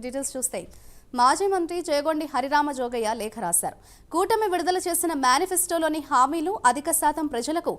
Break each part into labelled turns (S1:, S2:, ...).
S1: Details చూస్తే మాజీ మంత్రి జయగొండి హరిరామ జోగయ్య లేఖ రాశారు. కూటమి విడుదల చేసిన మేనిఫెస్టోలోని హామీలు అధిక శాతం ప్రజలకు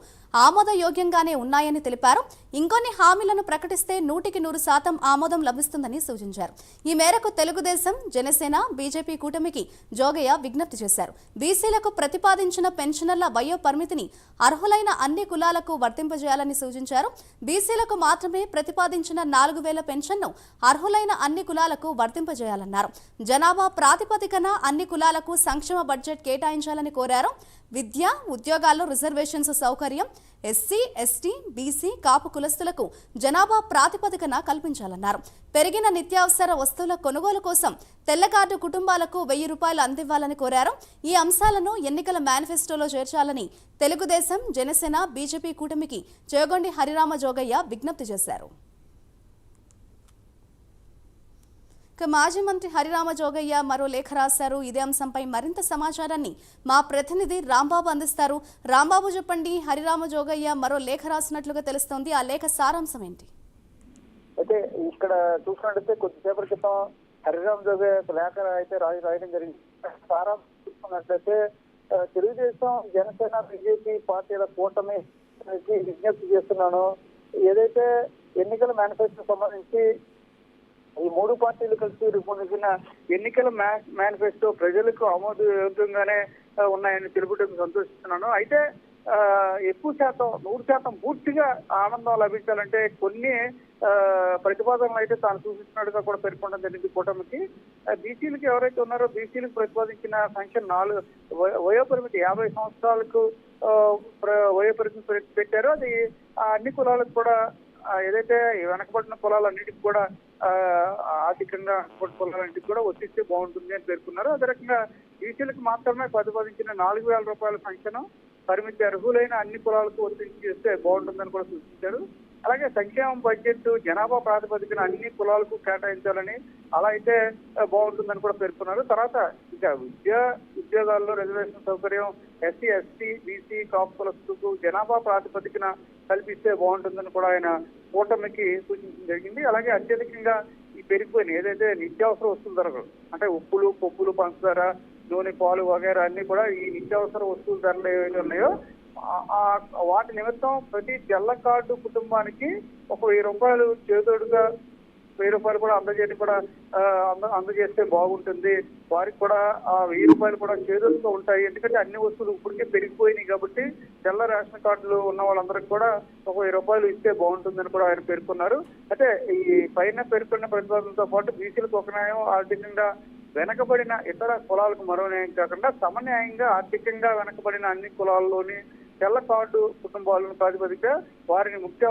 S1: ఆమోదయోగ్యంగానే ఉన్నాయని తెలిపారు. ఇంకొన్ని హామీలను ప్రకటిస్తే 100% ఆమోదం లభిస్తుందని సూచించారు. ఈ మేరకు తెలుగుదేశం, జనసేన, బీజేపీ కూటమికి జోగయ్య విజ్ఞప్తి చేశారు. బీసీలకు ప్రతిపాదించిన పెన్షనర్ల వయో పరిమితిని అర్హులైన అన్ని కులాలకు వర్తింపజేయాలని సూచించారు. బీసీలకు మాత్రమే ప్రతిపాదించిన 4000 పెన్షన్ను అర్హులైన అన్ని కులాలకు వర్తింపజేయాలన్నారు. జనాభా ప్రాతిపదికన అన్ని కులాలకు సంక్షేమ బడ్జెట్ కేటాయించాలని కోరారు. విద్య, ఉద్యోగాల్లో రిజర్వేషన్స్ సౌకర్యం ఎస్సీ, ఎస్టీ, బీసీ, కాపు కులస్తులకు జనాభా ప్రాతిపదికన కల్పించాలన్నారు. పెరిగిన నిత్యావసర వస్తువుల కొనుగోలు కోసం తెల్ల కార్డు కుటుంబాలకు 1000 రూపాయలు అందివ్వాలని కోరారు. ఈ అంశాలను ఎన్నికల మేనిఫెస్టోలో చేర్చాలని తెలుగుదేశం, జనసేన, బీజేపీ కూటమికి జయగొండి హరిరామ జోగయ్య విజ్ఞప్తి చేశారు. మాజీ మంత్రి హరిరామ జోగయ్య మరో లేఖ రాశారు. ఇదే అంశంపై మరింత సమాచారాన్ని మా ప్రతినిధి రాంబాబు అందిస్తారు. రాంబాబు చెప్పండి, హరిరామ జోగయ్య మరో లేఖ రాసినట్లుగా తెలుస్తోంది. ఆ లేఖ సారాంశం ఏంటి?
S2: అయితే ఇక్కడ చూసినట్లయితే కొద్దిసేపటి క్రితం హరిరామ జోగయ్య లేఖ అయితే రాయడం జరిగింది. సారాంశం చూసుకున్నట్లయితే తెలుగుదేశం, జనసేన, బీజేపీ పార్టీల కూటమి విజ్ఞప్తి చేస్తున్నాను. ఏదైతే ఎన్నికల మేనిఫెస్టో సంబంధించి ఈ 3 పార్టీలు కలిసి రూపొందించిన ఎన్నికల మేనిఫెస్టో ప్రజలకు ఆమోదయోగ్యంగానే ఉన్నాయని తెలుపుటకు సంతోషిస్తున్నాను. అయితే ఎక్కువ శాతం 100% పూర్తిగా ఆనందం లభించాలంటే కొన్ని ప్రతిపాదనలు అయితే తాను సూచిస్తున్నట్టుగా కూడా పేర్కొనడం జరిగింది కూటమికి. బీసీలకు ఎవరైతే ఉన్నారో బీసీలకు ప్రతిపాదించిన సంఖ్య 4 వయోపరిమితి 50 సంవత్సరాలకు వయోపరిమితి పెట్టారో అది అన్ని కులాలకు కూడా ఏదైతే వెనకబడిన కులాలన్నిటికీ కూడా ఆర్థికంగా కులాలన్నిటికీ కూడా వర్తిస్తే బాగుంటుంది అని పేర్కొన్నారు. అదే రకంగా బీసీలకు మాత్రమే ప్రతిపాదించిన 4000 రూపాయల సంఖ్యను పరిమితి అర్హులైన అన్ని కులాలకు వర్తించి చేస్తే బాగుంటుందని కూడా సూచించారు. అలాగే సంక్షేమ బడ్జెట్ జనాభా ప్రాతిపదికన అన్ని కులాలకు కేటాయించాలని, అలా అయితే బాగుంటుందని కూడా పేర్కొన్నారు. తర్వాత ఇంకా ఉద్యోగాల్లో రిజర్వేషన్ సౌకర్యం ఎస్సీ, ఎస్టీ, బీసీ, కాపు కులస్తులకు జనాభా ప్రాతిపదికన కల్పిస్తే బాగుంటుందని కూడా ఆయన కూటమికి సూచించడం జరిగింది. అలాగే అత్యధికంగా ఈ పెరిగిపోయిన ఏదైతే నిత్యావసర వస్తువుల ధరలు అంటే ఉప్పులు, పప్పులు, పంచదార, నూనె, పాలు వగైరా అన్ని కూడా ఈ నిత్యావసర వస్తువుల ధరలు ఏవైతే ఉన్నాయో వాటి నిమిత్తం ప్రతి తెల్ల కార్డు కుటుంబానికి ఒక 1000 రూపాయలు చేదోడుగా 1000 రూపాయలు కూడా అందజేస్తే బాగుంటుంది. వారికి కూడా ఆ 1000 రూపాయలు కూడా చేదోడుగా ఉంటాయి. ఎందుకంటే అన్ని వస్తువులు ఇప్పటికే పెరిగిపోయినాయి కాబట్టి తెల్ల రేషన్ కార్డులు ఉన్న వాళ్ళందరికీ కూడా ఒక 1000 రూపాయలు ఇస్తే బాగుంటుందని కూడా ఆయన పేర్కొన్నారు. అయితే ఈ పైన పేర్కొన్న ప్రతిపాదనతో పాటు బీసీలకు ఒక న్యాయం, ఆర్థికంగా వెనకబడిన ఇతర కులాలకు మరో న్యాయం కాకుండా సమన్యాయంగా ఆర్థికంగా వెనకబడిన అన్ని కులాల్లోని తెల్ల కార్డు కుటుంబాలను ప్రాతిపదిక వారిని ముఖ్య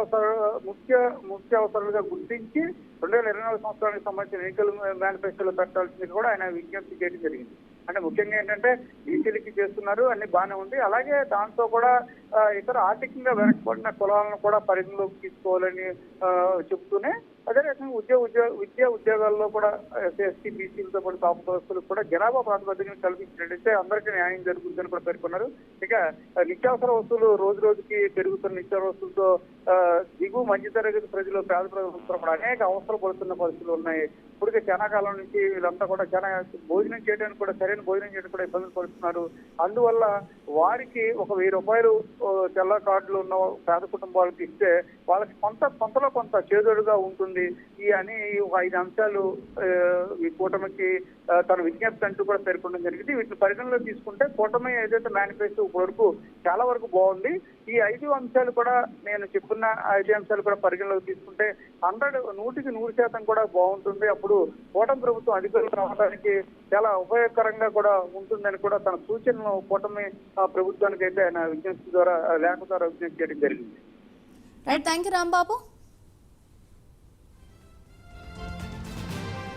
S2: అవసరాలుగా గుర్తించి 2024 సంవత్సరానికి సంబంధించిన ఎన్నికల మేనిఫెస్టోలో పెట్టాల్సింది కూడా ఆయన విజ్ఞప్తి చేయడం జరిగింది. అంటే ముఖ్యంగా ఏంటంటే బీసీలకి చేస్తున్నారు, అన్ని బాగానే ఉంది. అలాగే దాంతో కూడా ఇతర ఆర్థికంగా వెనకబడిన కులాలను కూడా పరిగణలోకి తీసుకోవాలని చెప్తూనే అదే రకంగా విద్యా ఉద్యోగాల్లో కూడా ఎస్సీ, బీసీలతో పాటు కాపు కులస్తులకు కూడా జనాభా ప్రాతిపదికను కల్పించినట్టయితే అందరికీ న్యాయం జరుగుతుందని కూడా పేర్కొన్నారు. ఇక నిత్యావసర వస్తువులు రోజు రోజుకి పెరుగుతున్న నిత్యావసర వస్తువులతో దిగువ మధ్యతరగతి ప్రజలు, పేద ప్రజలు కూడా అనేక అవసరం పడుతున్న పరిస్థితులు ఉన్నాయి. ఇప్పటికే చాలా కాలం నుంచి వీళ్ళంతా కూడా చాలా భోజనం చేయడానికి కూడా సరైన భోజనం చేయడానికి కూడా ఇబ్బందులు పడుతున్నారు. అందువల్ల వారికి ఒక 1000 రూపాయలు తెల్ల కార్డులు ఉన్న పేద కుటుంబాలకు ఇస్తే వాళ్ళకి కొంతలో కొంత చేదోడుగా ఉంటుంది. ఈ 5 అంశాలు ఈ కూటమికి తన విజ్ఞప్తి అంటూ కూడా పేర్కొనడం జరిగింది. వీటిని పరిగణలో తీసుకుంటే కూటమి ఏదైతే మేనిఫెస్టో వరకు చాలా వరకు బాగుంది. ఈ 5 అంశాలు కూడా నేను చెప్పున్న 5 అంశాలు కూడా పరిగణలోకి తీసుకుంటే 100% కూడా బాగుంటుంది. అప్పుడు కూటమి ప్రభుత్వం అధికారులు రావడానికి చాలా ఉపయోగకరంగా కూడా ఉంటుందని కూడా తన సూచనలు కూటమి ప్రభుత్వానికి అయితే ఆయన విజ్ఞప్తి ద్వారా లేఖ ద్వారా విజ్ఞప్తి చేయడం జరిగింది.
S1: Thank you Rambabu.